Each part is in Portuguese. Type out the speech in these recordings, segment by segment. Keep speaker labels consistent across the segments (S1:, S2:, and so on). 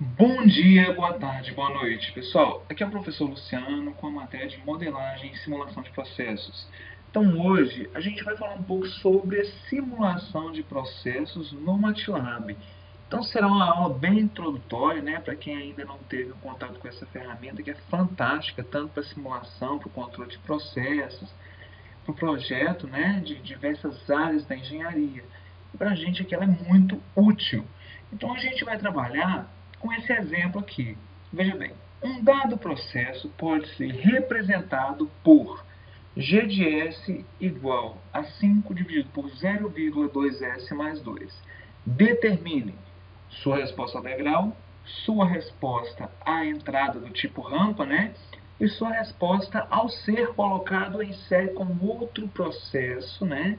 S1: Bom dia, boa tarde, boa noite, pessoal. Aqui é o professor Luciano com a matéria de modelagem e simulação de processos. Então, hoje a gente vai falar um pouco sobre a simulação de processos no MATLAB. Então, será uma aula bem introdutória, né, para quem ainda não teve contato com essa ferramenta que é fantástica, tanto para simulação, para o controle de processos, para o projeto, né, de diversas áreas da engenharia. E para a gente aqui ela é muito útil. Então a gente vai trabalhar com esse exemplo aqui. Veja bem, um dado processo pode ser representado por g de s igual a 5 dividido por 0,2s mais 2. Determine sua resposta ao degrau, sua resposta à entrada do tipo rampa, né? E sua resposta ao ser colocado em série com outro processo, né?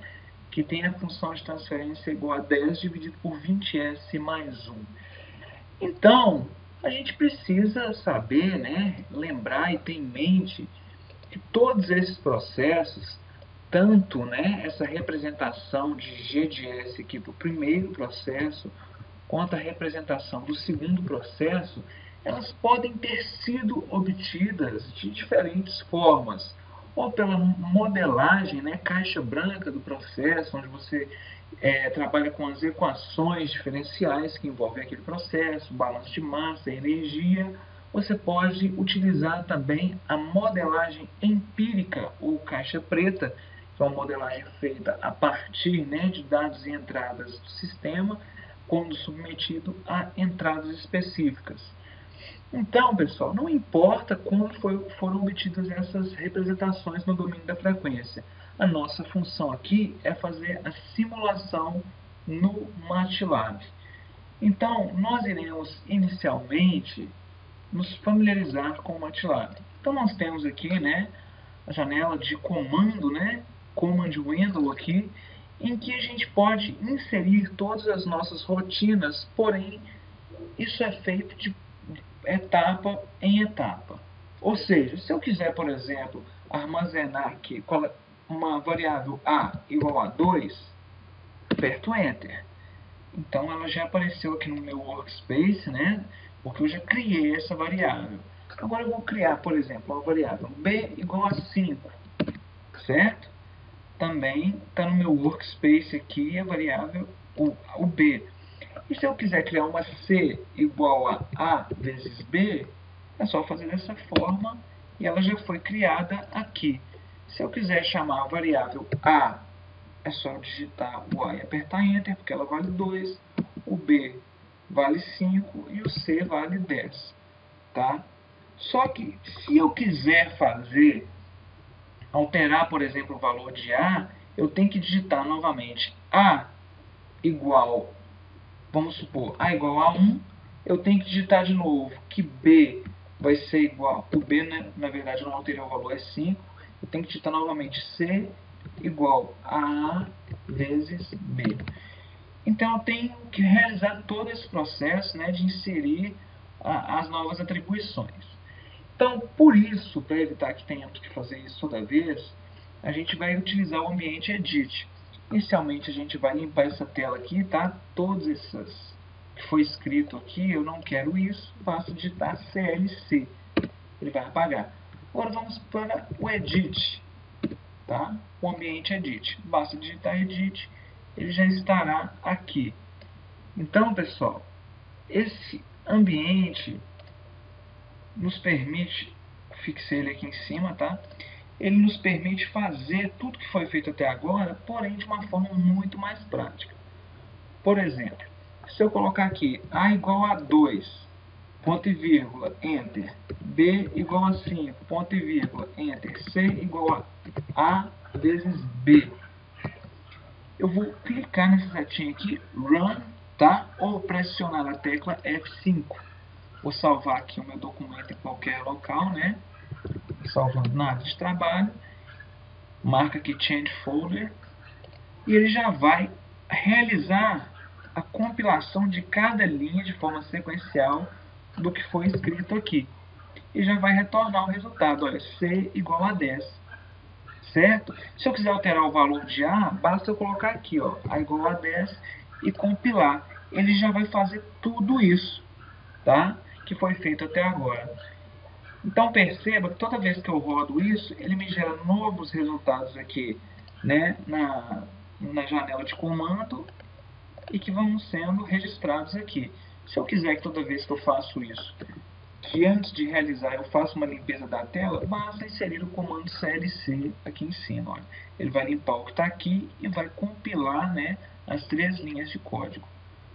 S1: Que tem a função de transferência igual a 10 dividido por 20s mais 1. Então, a gente precisa saber, né? Lembrar e ter em mente que todos esses processos, tanto, né, essa representação de G de S aqui para o primeiro processo, quanto a representação do segundo processo, elas podem ter sido obtidas de diferentes formas, ou pela modelagem, né, caixa branca do processo, onde você trabalha com as equações diferenciais que envolvem aquele processo, balanço de massa, energia. Você pode utilizar também a modelagem empírica ou caixa preta, que é uma modelagem feita a partir, né, de dados e entradas do sistema, quando submetido a entradas específicas. Então, pessoal, não importa como foram obtidas essas representações no domínio da frequência. A nossa função aqui é fazer a simulação no MATLAB. Então, nós iremos inicialmente nos familiarizar com o MATLAB. Então, nós temos aqui, né, a janela de comando, né, Command Window aqui, em que a gente pode inserir todas as nossas rotinas, porém, isso é feito de etapa em etapa. Ou seja, se eu quiser, por exemplo, armazenar aqui uma variável a igual a 2, aperto Enter. Então ela já apareceu aqui no meu workspace, né? Porque eu já criei essa variável. Agora eu vou criar, por exemplo, uma variável b igual a 5, certo? Também está no meu workspace aqui a variável o b. E se eu quiser criar uma C igual a vezes B, é só fazer dessa forma e ela já foi criada aqui. Se eu quiser chamar a variável A, é só digitar o A e apertar Enter, porque ela vale 2, o B vale 5 e o C vale 10. Tá? Só que se eu quiser alterar, por exemplo, o valor de A, eu tenho que digitar novamente A igual, vamos supor, A igual a 1, eu tenho que digitar de novo que B vai ser igual, o B, né, na verdade, eu não alterei o valor, é 5, eu tenho que digitar novamente C igual a A vezes B. Então, eu tenho que realizar todo esse processo, né, de inserir as novas atribuições. Então, por isso, para evitar que tenhamos que fazer isso toda vez, a gente vai utilizar o ambiente Edit. Inicialmente, a gente vai limpar essa tela aqui, tá? Todos esses que foi escrito aqui, eu não quero isso, basta digitar CLC. Ele vai apagar. Agora vamos para o Edit, tá? O ambiente Edit. Basta digitar Edit, ele já estará aqui. Então, pessoal, esse ambiente nos permite, fixei ele aqui em cima, tá? Ele nos permite fazer tudo que foi feito até agora, porém de uma forma muito mais prática. Por exemplo, se eu colocar aqui A igual a 2, ponto e vírgula, Enter, B igual a 5, ponto e vírgula, Enter, C igual a vezes B. Eu vou clicar nesse setinho aqui, Run, tá? Ou pressionar a tecla F5. Vou salvar aqui o meu documento em qualquer local, né? Salvando na área de trabalho. Marca aqui Change Folder. E ele já vai realizar a compilação de cada linha de forma sequencial do que foi escrito aqui. E já vai retornar o resultado. Olha, C igual a 10. Certo? Se eu quiser alterar o valor de A, basta eu colocar aqui, ó, A igual a 10 e compilar. Ele já vai fazer tudo isso. tá? Que foi feito até agora. Então perceba que toda vez que eu rodo isso, ele me gera novos resultados aqui, né, na janela de comando e que vão sendo registrados aqui. Se eu quiser que toda vez que eu faço isso, que antes de realizar eu faço uma limpeza da tela, basta inserir o comando clc aqui em cima. Olha. Ele vai limpar o que está aqui e vai compilar, né, as 3 linhas de código.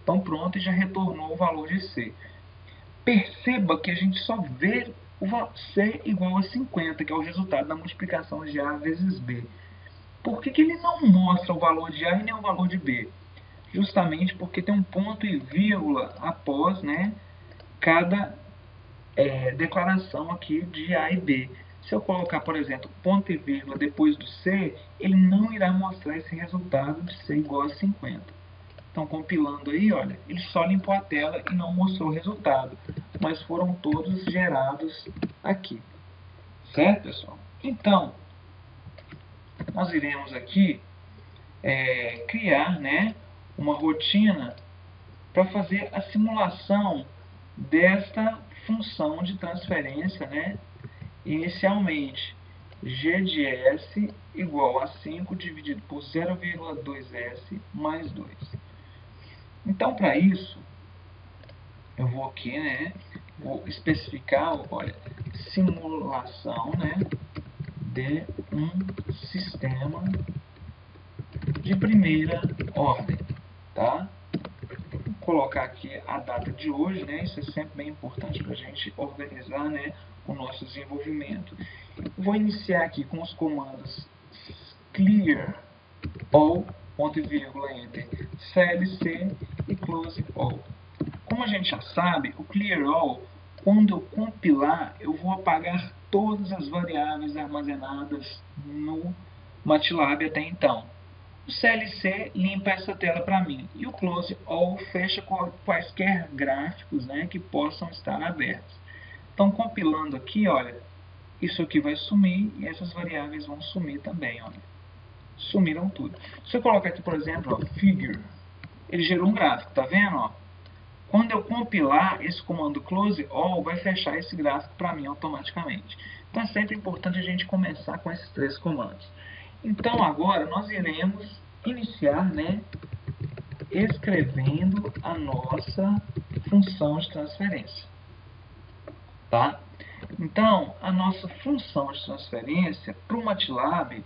S1: Então pronto, e já retornou o valor de C. Perceba que a gente só vê o C igual a 50, que é o resultado da multiplicação de A vezes B. Por que ele não mostra o valor de A e nem o valor de B? Justamente porque tem um ponto e vírgula após, né, cada declaração aqui de A e B. Se eu colocar, por exemplo, ponto e vírgula depois do C, ele não irá mostrar esse resultado de C igual a 50. Então, compilando aí, olha, ele só limpou a tela e não mostrou o resultado, mas foram todos gerados aqui. Certo, pessoal? Então, nós iremos aqui criar, né, uma rotina para fazer a simulação desta função de transferência, né, inicialmente. G de S igual a 5 dividido por 0,2S mais 2. Então, para isso, eu vou aqui, né, vou especificar, olha, simulação, né, de um sistema de primeira ordem, tá? Vou colocar aqui a data de hoje, né, isso é sempre bem importante para a gente organizar, né, o nosso desenvolvimento. Vou iniciar aqui com os comandos clear all, ponto e vírgula, enter, clc e close all. Como a gente já sabe, o clear all, quando eu compilar, eu vou apagar todas as variáveis armazenadas no MATLAB até então. O CLC limpa essa tela para mim e o close all fecha quaisquer gráficos, né, que possam estar abertos. Então, compilando aqui, olha, isso aqui vai sumir e essas variáveis vão sumir também, olha. Sumiram tudo. Se eu colocar aqui, por exemplo, ó, figure, ele gerou um gráfico, tá vendo? Ó? Quando eu compilar, esse comando close all vai fechar esse gráfico para mim automaticamente. Então é sempre importante a gente começar com esses 3 comandos. Então agora nós iremos iniciar, né, escrevendo a nossa função de transferência. Tá? Então, a nossa função de transferência para o MATLAB,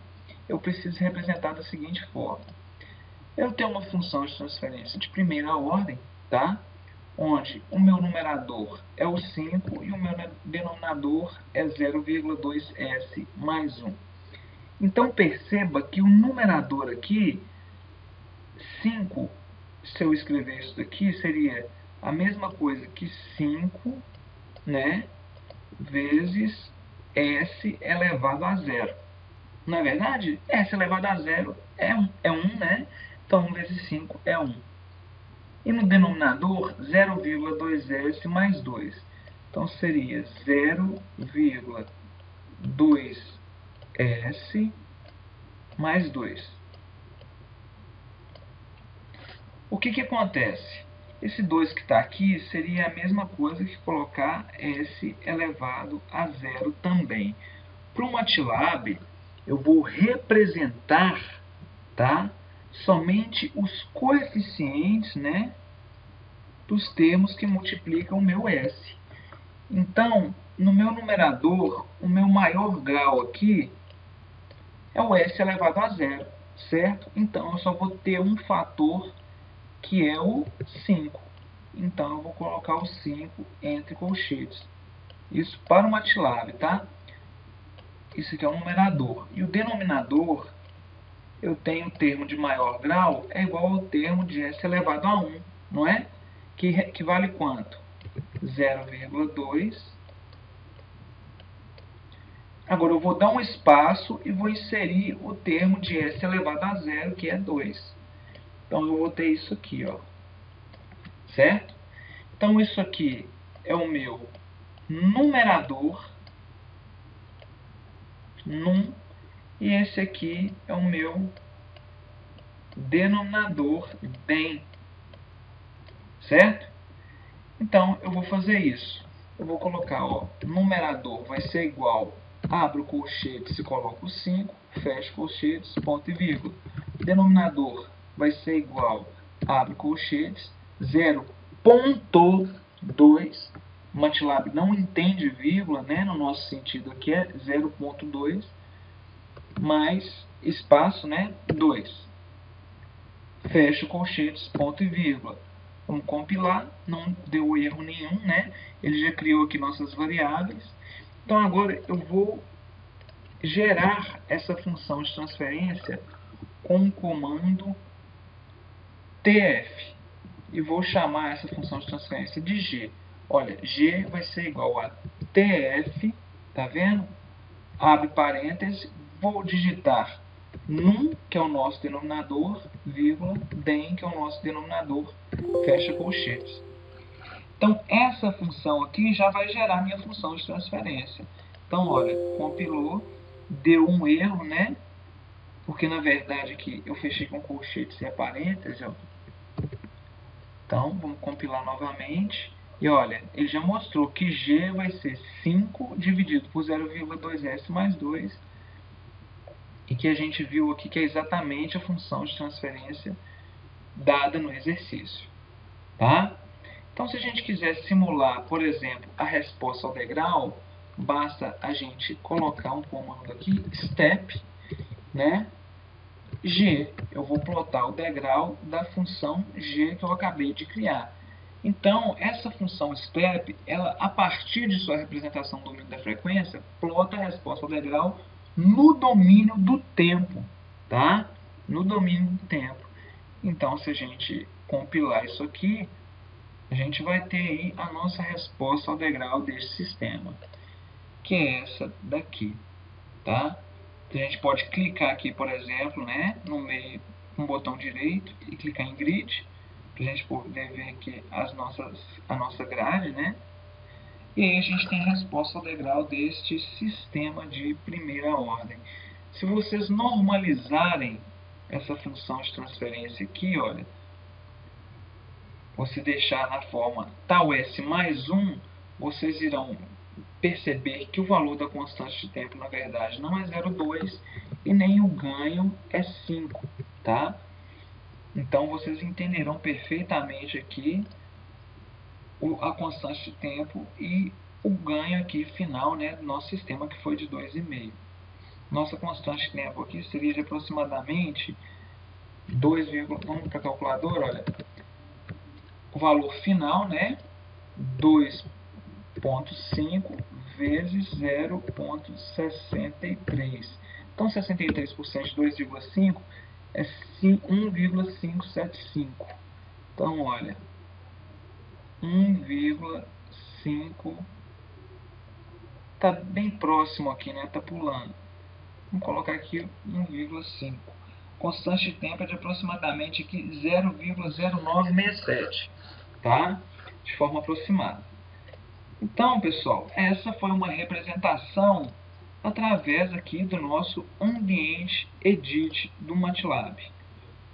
S1: eu preciso representar da seguinte forma. Eu tenho uma função de transferência de primeira ordem, tá? Onde o meu numerador é o 5 e o meu denominador é 0,2S mais 1. Então, perceba que o numerador aqui, 5, se eu escrever isso daqui, seria a mesma coisa que 5, né, vezes S elevado a 0. Não é verdade? S elevado a 0 é 1, né? Então, 1 vezes 5 é 1. E no denominador, 0,2S mais 2. Então, seria 0,2S mais 2. O que acontece? Esse 2 que está aqui seria a mesma coisa que colocar S elevado a 0 também. Para o MATLAB, eu vou representar, tá, somente os coeficientes, né, dos termos que multiplicam o meu S. Então, no meu numerador, o meu maior grau aqui é o S elevado a 0, certo? Então, eu só vou ter um fator que é o 5. Então, eu vou colocar o 5 entre colchetes. Isso para o MATLAB, tá? Isso aqui é o numerador. E o denominador, eu tenho o termo de maior grau, é igual ao termo de S elevado a 1, não é? Que vale quanto? 0,2. Agora, eu vou dar um espaço e vou inserir o termo de S elevado a 0, que é 2. Então, eu vou ter isso aqui, ó. Certo? Então, isso aqui é o meu numerador, num, e esse aqui é o meu denominador, den. Certo? Então, eu vou fazer isso. Eu vou colocar, ó, numerador vai ser igual, abro colchetes e coloco 5, fecho colchetes, ponto e vírgula. Denominador vai ser igual, abro colchetes, 0,2. MATLAB não entende vírgula, né? No nosso sentido aqui é 0,2 mais espaço, né? 2. Fecho colchetes, ponto e vírgula. Vamos compilar, não deu erro nenhum, né? Ele já criou aqui nossas variáveis. Então agora eu vou gerar essa função de transferência com o comando tf. E vou chamar essa função de transferência de g. Olha, g vai ser igual a tf, tá vendo? Abre parênteses, vou digitar num, que é o nosso denominador, vírgula, den, que é o nosso denominador, fecha colchetes. Então, essa função aqui já vai gerar minha função de transferência. Então, olha, compilou, deu um erro, né? Porque, na verdade, aqui eu fechei com colchetes e parênteses, ó. Então, vamos compilar novamente. E olha, ele já mostrou que g vai ser 5 dividido por 0,2s mais 2. E que a gente viu aqui que é exatamente a função de transferência dada no exercício. Tá? Então, se a gente quiser simular, por exemplo, a resposta ao degrau, basta a gente colocar um comando aqui, step, né? G, eu vou plotar o degrau da função g que eu acabei de criar. Então, essa função step, ela, a partir de sua representação no domínio da frequência, plota a resposta ao degrau no domínio do tempo, tá? No domínio do tempo. Então, se a gente compilar isso aqui, a gente vai ter aí a nossa resposta ao degrau desse sistema, que é essa daqui, tá? A gente pode clicar aqui, por exemplo, né, no meio com o botão direito e clicar em grid, para a gente poder ver aqui a nossa grade, né? E aí a gente tem a resposta ao degrau deste sistema de primeira ordem. Se vocês normalizarem essa função de transferência aqui, olha, você deixar na forma tal S mais 1, vocês irão perceber que o valor da constante de tempo, na verdade, não é 0,2 e nem o ganho é 5, tá? Então, vocês entenderão perfeitamente aqui a constante de tempo e o ganho aqui final, né, do nosso sistema, que foi de 2,5. Nossa constante de tempo aqui seria de aproximadamente 2, vamos para a calculadora, olha, o valor final, né, 2,5 vezes 0,63. Então, 63% de 2,5 é 1,575. Então, olha, 1,5 está bem próximo aqui, né? Está pulando. Vamos colocar aqui 1,5. Constante de tempo é de aproximadamente 0,0967, tá? De forma aproximada. Então, pessoal, essa foi uma representação através aqui do nosso ambiente edit do MATLAB,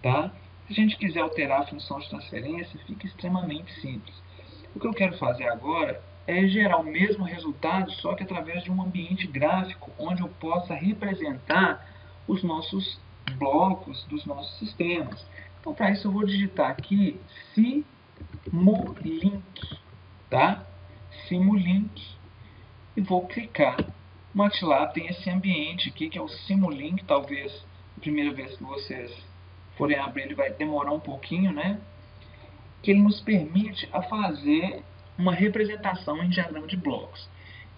S1: tá? Se a gente quiser alterar a função de transferência, fica extremamente simples. O que eu quero fazer agora é gerar o mesmo resultado, só que através de um ambiente gráfico, onde eu possa representar os nossos blocos dos nossos sistemas. Então, para isso, eu vou digitar aqui Simulink, tá? Simulink, e vou clicar. O MATLAB tem esse ambiente aqui, que é o Simulink. Talvez a primeira vez que vocês forem abrir, ele vai demorar um pouquinho, né? Que ele nos permite a fazer uma representação em diagrama de blocos.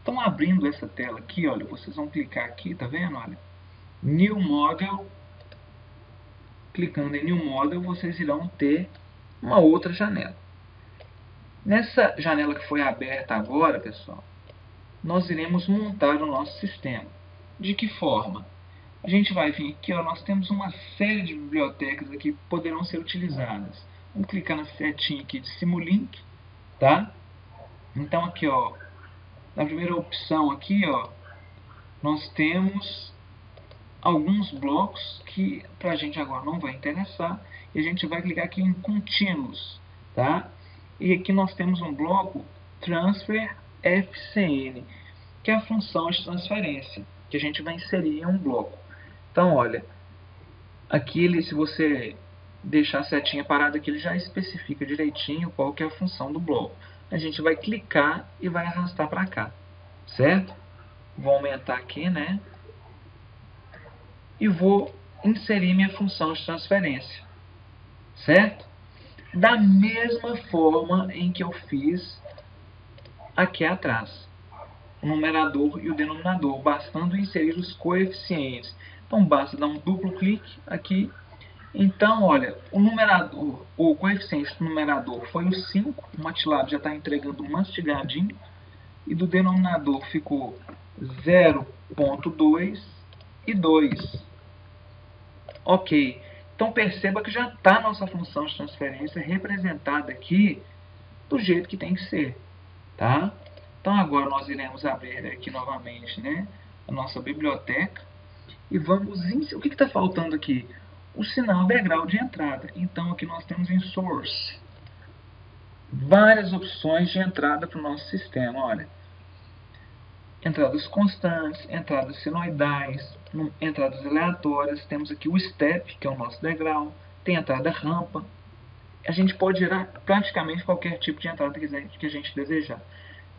S1: Então, abrindo essa tela aqui, olha, vocês vão clicar aqui, tá vendo? Olha, New Model. Clicando em New Model, vocês irão ter uma outra janela. Nessa janela que foi aberta agora, pessoal, nós iremos montar o nosso sistema. De que forma? A gente vai vir aqui, ó, nós temos uma série de bibliotecas aqui que poderão ser utilizadas. Vamos clicar na setinha aqui de Simulink, tá? Então aqui, ó, na primeira opção aqui, ó, nós temos alguns blocos que pra gente agora não vai interessar, e a gente vai clicar aqui em Continuous, tá? E aqui nós temos um bloco transfer FCN, que é a função de transferência, que a gente vai inserir em um bloco. Então, olha, aqui se você deixar a setinha parada aqui, ele já especifica direitinho qual que é a função do bloco. A gente vai clicar e vai arrastar para cá, certo? Vou aumentar aqui, né? E vou inserir minha função de transferência, certo? Da mesma forma em que eu fiz aqui atrás, o numerador e o denominador, bastando inserir os coeficientes. Então, basta dar um duplo clique aqui. Então, olha, o numerador, o coeficiente do numerador foi o 5, o MATLAB já está entregando mastigadinho, e do denominador ficou 0,2 e 2. Ok, então perceba que já está a nossa função de transferência representada aqui do jeito que tem que ser, tá? Então agora nós iremos abrir aqui novamente, né, a nossa biblioteca e vamos o que está faltando aqui? O sinal degrau de entrada. Então aqui nós temos em Source várias opções de entrada para o nosso sistema. Olha, entradas constantes, entradas sinoidais, entradas aleatórias. Temos aqui o Step, que é o nosso degrau. Tem entrada rampa. A gente pode gerar praticamente qualquer tipo de entrada que a gente desejar.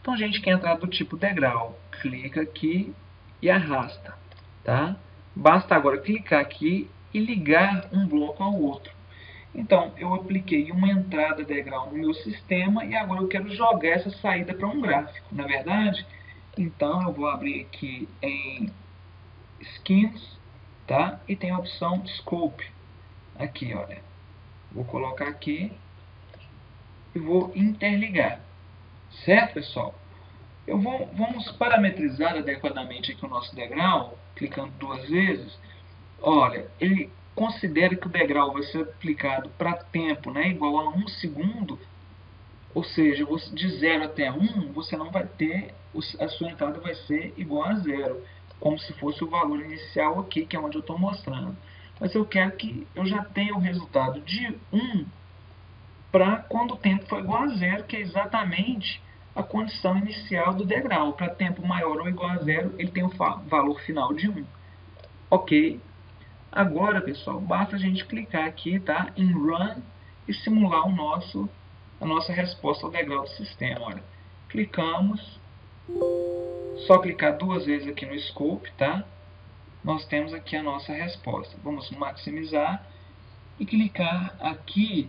S1: Então a gente quer entrar do tipo degrau. Clica aqui e arrasta, tá? Basta agora clicar aqui e ligar um bloco ao outro. Então, eu apliquei uma entrada degrau no meu sistema e agora eu quero jogar essa saída para um gráfico, na verdade? Então, eu vou abrir aqui em Skins, tá? E tem a opção Scope. Aqui, olha. Vou colocar aqui e vou interligar. Certo, pessoal? Vamos parametrizar adequadamente aqui o nosso degrau, clicando 2 vezes. Olha, ele considera que o degrau vai ser aplicado para tempo, né, igual a 1 segundo, ou seja, de 0 até 1, você não vai ter, a sua entrada vai ser igual a 0, como se fosse o valor inicial aqui, que é onde eu estou mostrando. Mas eu quero que eu já tenha o resultado de 1 para quando o tempo for igual a 0, que é exatamente a condição inicial do degrau. Para tempo maior ou igual a 0, ele tem o valor final de 1. Ok? Agora, pessoal, basta a gente clicar aqui, tá, em Run e simular a nossa resposta ao degrau do sistema. Olha, clicamos, só clicar 2 vezes aqui no Scope, tá? Nós temos aqui a nossa resposta. Vamos maximizar e clicar aqui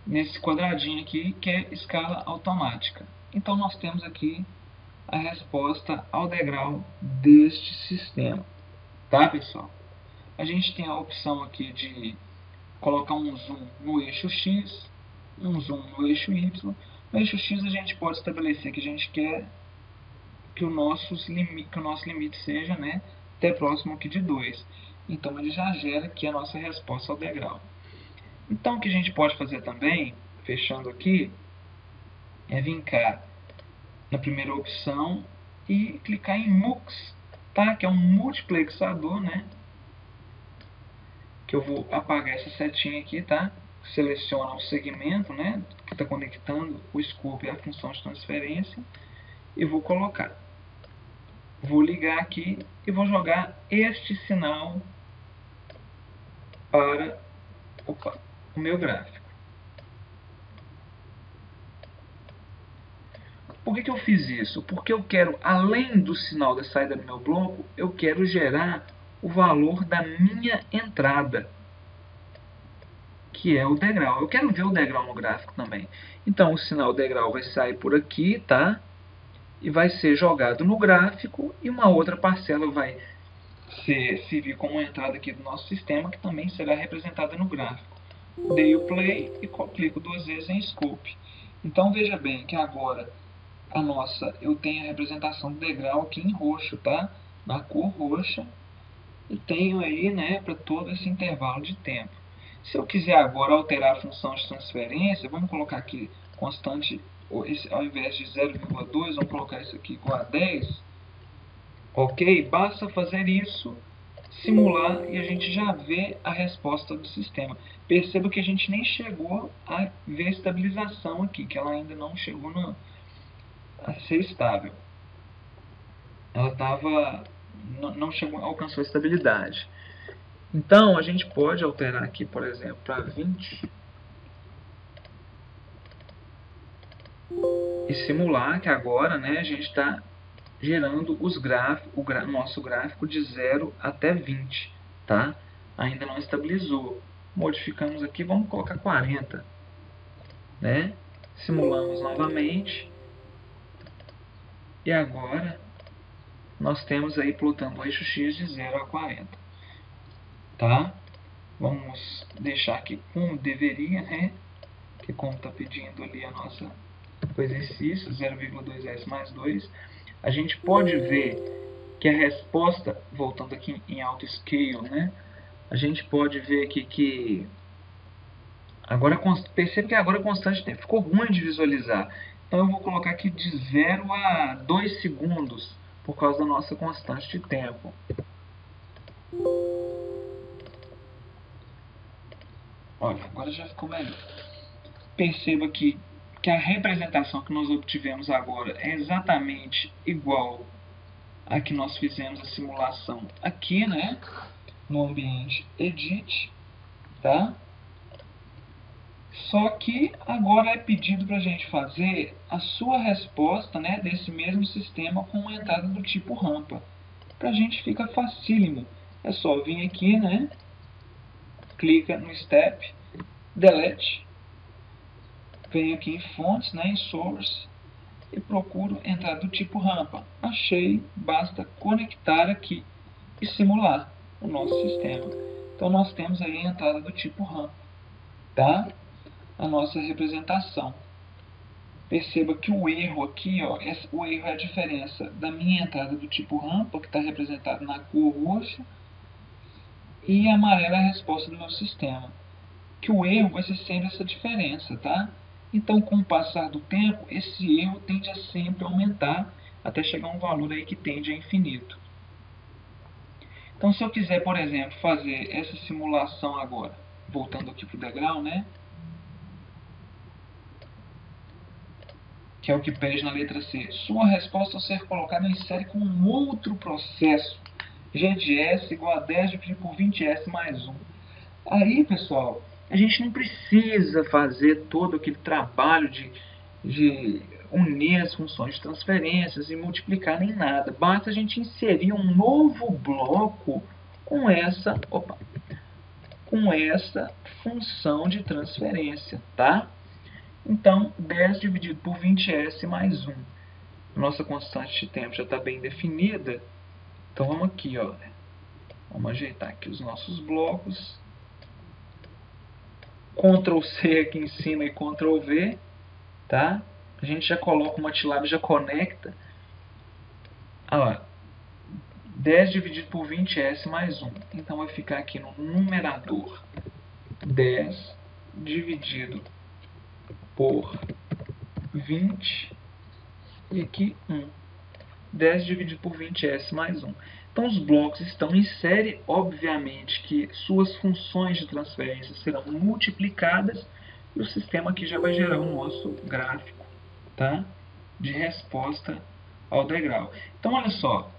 S1: nesse quadradinho aqui, que é escala automática. Então, nós temos aqui a resposta ao degrau deste sistema. Tá, pessoal? A gente tem a opção aqui de colocar um zoom no eixo X, um zoom no eixo Y. No eixo X a gente pode estabelecer que a gente quer que o nosso limite seja, né, até próximo aqui de 2. Então ele já gera aqui a nossa resposta ao degrau. Então o que a gente pode fazer também, fechando aqui, é vir cá na primeira opção e clicar em Mux, tá? Que é um multiplexador, né? Que eu vou apagar essa setinha aqui, tá? Seleciona o segmento, né? Que está conectando o scope à função de transferência e vou colocar. Vou ligar aqui e vou jogar este sinal para o meu gráfico. Por que eu fiz isso? Porque eu quero, além do sinal da saída do meu bloco, eu quero gerar o valor da minha entrada, que é o degrau. Eu quero ver o degrau no gráfico também. Então, o sinal degrau vai sair por aqui, tá? E vai ser jogado no gráfico e uma outra parcela vai servir como entrada aqui do nosso sistema, que também será representada no gráfico. Dei o play e clico 2 vezes em Scope. Então, veja bem que agora eu tenho a representação do degrau aqui em roxo, tá? Na cor roxa. E tenho aí, né, para todo esse intervalo de tempo. Se eu quiser agora alterar a função de transferência, vamos colocar aqui constante, ao invés de 0,2, vamos colocar isso aqui igual a 10. Ok? Basta fazer isso simular e a gente já vê a resposta do sistema. Perceba que a gente nem chegou a ver a estabilização aqui, que ela ainda não chegou a ser estável. Ela não chegou, alcançou a estabilidade. Então, a gente pode alterar aqui, por exemplo, para 20 e simular que agora, né, a gente está gerando o nosso gráfico de 0 até 20, tá? Ainda não estabilizou. Modificamos aqui, vamos colocar 40, né? Simulamos novamente. E agora nós temos aí plotando o eixo X de 0 a 40, tá? Vamos deixar aqui como deveria, né? Que como está pedindo ali a nossa o exercício, 0,2s mais 2. A gente pode ver que a resposta, voltando aqui em auto scale, né? A gente pode ver aqui que agora percebe que agora a constante de tempo ficou ruim de visualizar. Então eu vou colocar aqui de 0 a 2 segundos por causa da nossa constante de tempo. Olha, agora já ficou melhor. Perceba que a representação que nós obtivemos agora é exatamente igual a que nós fizemos a simulação aqui, né? No ambiente Edit, tá? Só que agora é pedido para a gente fazer a sua resposta, né, desse mesmo sistema com uma entrada do tipo rampa. Para a gente fica facílimo. É só vir aqui, né, clica no Step, Delete, venho aqui em Fontes, né, em Source, e procuro entrada do tipo rampa. Achei, basta conectar aqui e simular o nosso sistema. Então nós temos aí a entrada do tipo rampa, tá? A nossa representação. Perceba que o erro aqui, ó, o erro é a diferença da minha entrada do tipo rampa, que está representada na cor roxa, e amarela é a resposta do meu sistema. Que o erro vai ser sempre essa diferença, tá? Então, com o passar do tempo, esse erro tende a sempre aumentar, até chegar a um valor aí que tende a infinito. Então, se eu quiser, por exemplo, fazer essa simulação agora, voltando aqui para o degrau, né? Que é o que pede na letra C. Sua resposta ao ser colocada em série com um outro processo. G de S igual a 10 dividido por 20S mais 1. Aí, pessoal, a gente não precisa fazer todo aquele trabalho de unir as funções de transferências e multiplicar nem nada. Basta a gente inserir um novo bloco com essa função de transferência, tá? Então, 10 dividido por 20s mais 1. Nossa constante de tempo já está bem definida. Então, vamos aqui, ó. Vamos ajeitar aqui os nossos blocos. Ctrl C aqui em cima e Ctrl V, tá? A gente já coloca o MATLAB, já conecta. Olha lá. 10 dividido por 20s mais 1. Então, vai ficar aqui no numerador 10 dividido por 20 e aqui 1. 10 dividido por 20s mais 1. Então, os blocos estão em série. Obviamente que suas funções de transferência serão multiplicadas e o sistema aqui já vai gerar o nosso gráfico, tá? De resposta ao degrau. Então, olha só.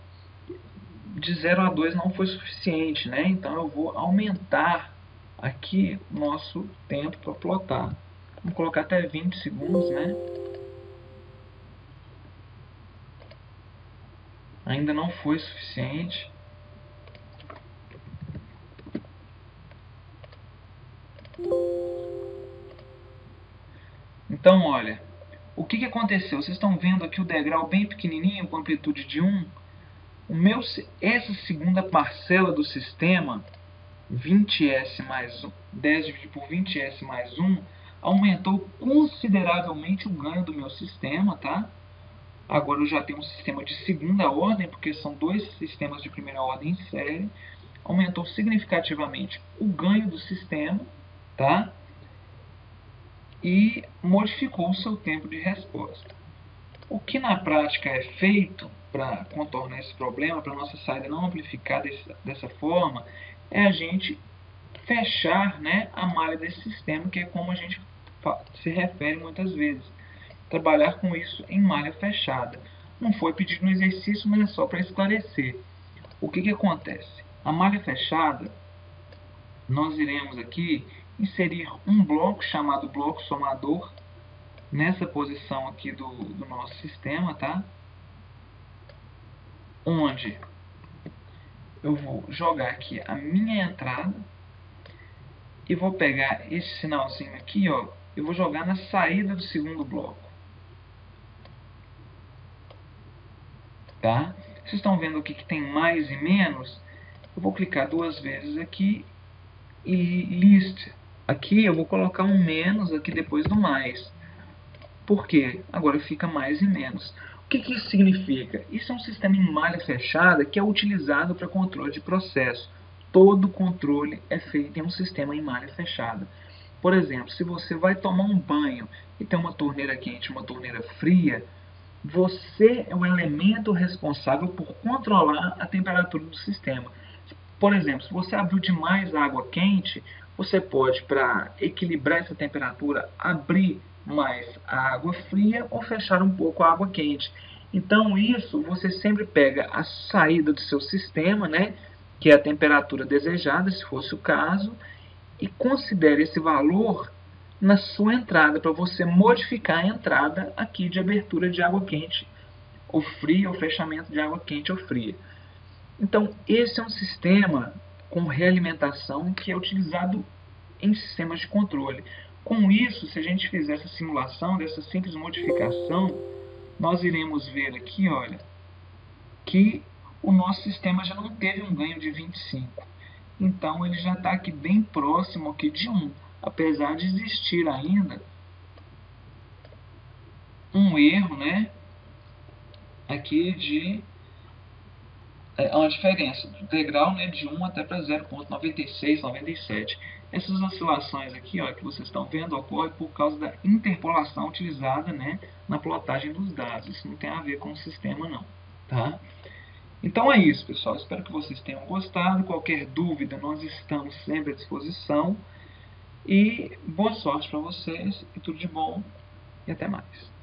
S1: De 0 a 2 não foi suficiente, né? Então, eu vou aumentar aqui o nosso tempo para plotar. Vamos colocar até 20 segundos, né? Ainda não foi suficiente. Então, olha, o que aconteceu? Vocês estão vendo aqui o degrau bem pequenininho, com amplitude de 1. Essa segunda parcela do sistema, 20s mais 1, 10 dividido por 20s mais 1, aumentou consideravelmente o ganho do meu sistema, tá? Agora eu já tenho um sistema de segunda ordem, porque são dois sistemas de primeira ordem em série. Aumentou significativamente o ganho do sistema, tá? E modificou o seu tempo de resposta. O que na prática é feito para contornar esse problema, para a nossa saída não amplificar dessa forma, é a gente fechar, né, a malha desse sistema, que é como a gente se refere muitas vezes. Trabalhar com isso em malha fechada. Não foi pedido no exercício, mas é só para esclarecer. O que acontece? A malha fechada, nós iremos aqui inserir um bloco chamado bloco somador nessa posição aqui do nosso sistema, tá? Onde eu vou jogar aqui a minha entrada e vou pegar esse sinalzinho aqui, ó, e vou jogar na saída do segundo bloco. Tá? Vocês estão vendo aqui que tem mais e menos? Eu vou clicar duas vezes aqui e list. Aqui eu vou colocar um menos aqui depois do mais. Por quê? Agora fica mais e menos. O que isso significa? Isso é um sistema em malha fechada que é utilizado para controle de processo. Todo controle é feito em um sistema em malha fechada. Por exemplo, se você vai tomar um banho e tem uma torneira quente e uma torneira fria, você é o elemento responsável por controlar a temperatura do sistema. Por exemplo, se você abriu demais a água quente, você pode, para equilibrar essa temperatura, abrir mais a água fria ou fechar um pouco a água quente. Então, isso você sempre pega a saída do seu sistema, né, que é a temperatura desejada, se fosse o caso, e considere esse valor na sua entrada, para você modificar a entrada aqui de abertura de água quente ou fria, ou fechamento de água quente ou fria. Então, esse é um sistema com realimentação que é utilizado em sistemas de controle. Com isso, se a gente fizer essa simulação dessa simples modificação, nós iremos ver aqui, olha, que o nosso sistema já não teve um ganho de 25. Então, ele já está aqui bem próximo aqui de 1, apesar de existir ainda um erro, né, aqui de uma diferença do degrau, né, de 1 até para 0,96, 97. Essas oscilações aqui, ó, que vocês estão vendo, ocorrem por causa da interpolação utilizada, né, na plotagem dos dados. Isso não tem a ver com o sistema, não. Tá? Então é isso, pessoal. Espero que vocês tenham gostado. Qualquer dúvida, nós estamos sempre à disposição. E boa sorte para vocês, e tudo de bom, e até mais.